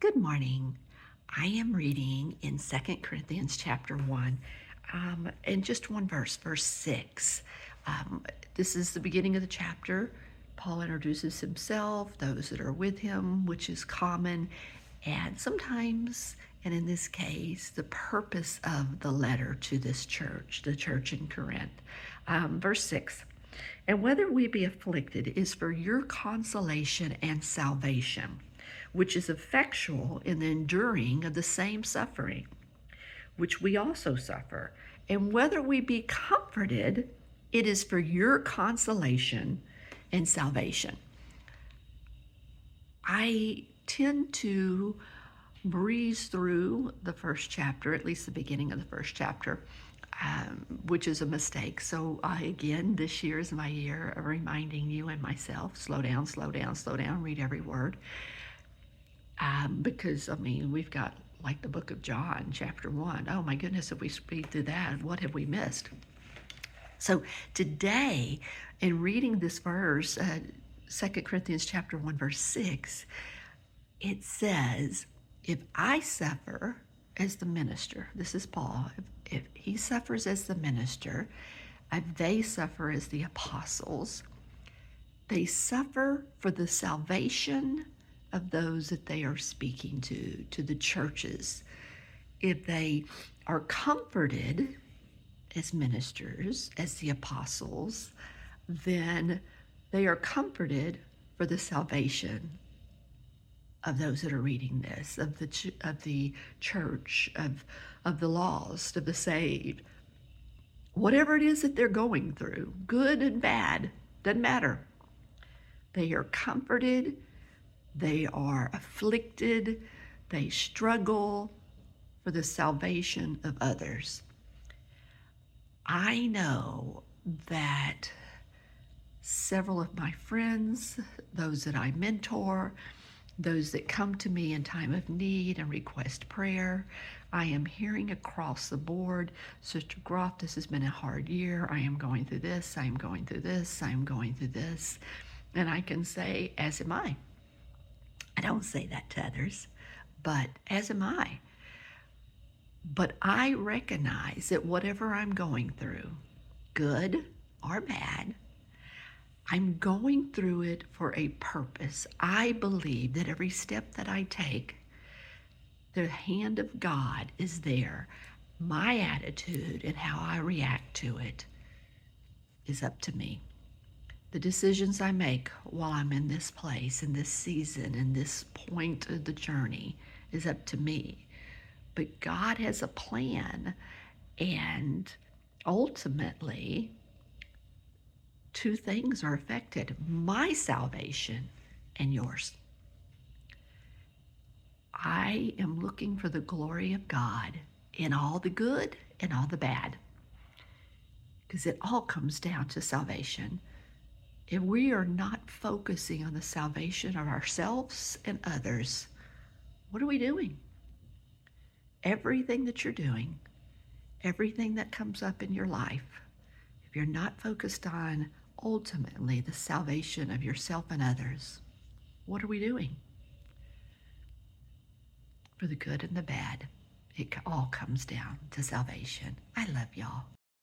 Good morning. I am reading in Second Corinthians chapter 1, and just one verse, verse 6. Um, this is the beginning of the chapter. Paul introduces himself, those that are with him, which is common, and sometimes, and in this case, the purpose of the letter to this church, the church in Corinth. Verse 6. And whether we be afflicted is for your consolation and salvation, which is effectual in the enduring of the same suffering, which we also suffer. And whether we be comforted, it is for your consolation and salvation. I tend to breeze through the first chapter, at least the beginning of the first chapter, which is a mistake. So again, this year is my year of reminding you and myself, slow down, slow down, slow down, read every word. Because, we've got like the book of John, chapter 1. Oh my goodness, if we speed through that, what have we missed? So today, in reading this verse, 2 Corinthians chapter 1, verse 6, it says, if I suffer as the minister, this is Paul, if he suffers as the minister, and they suffer as the apostles, they suffer for the salvation of those that they are speaking to the churches. If they are comforted as ministers, as the apostles, then they are comforted for the salvation of those that are reading this, of the church, of the lost, of the saved. Whatever it is that they're going through, good and bad, doesn't matter. They are comforted, they are afflicted, they struggle for the salvation of others. I know that several of my friends, those that I mentor, those that come to me in time of need and request prayer, I am hearing across the board, Sister Groff, this has been a hard year. I am going through this, I am going through this, I am going through this. And I can say, as am I. I don't say that to others, but as am I. But I recognize that whatever I'm going through, good or bad, I'm going through it for a purpose. I believe that every step that I take, the hand of God is there. My attitude and how I react to it is up to me. The decisions I make while I'm in this place, in this season, in this point of the journey is up to me. But God has a plan, and ultimately, two things are affected: my salvation and yours. I am looking for the glory of God in all the good and all the bad, because it all comes down to salvation. If we are not focusing on the salvation of ourselves and others, what are we doing? Everything that you're doing, everything that comes up in your life, if you're not focused on ultimately the salvation of yourself and others, what are we doing? For the good and the bad, it all comes down to salvation. I love y'all.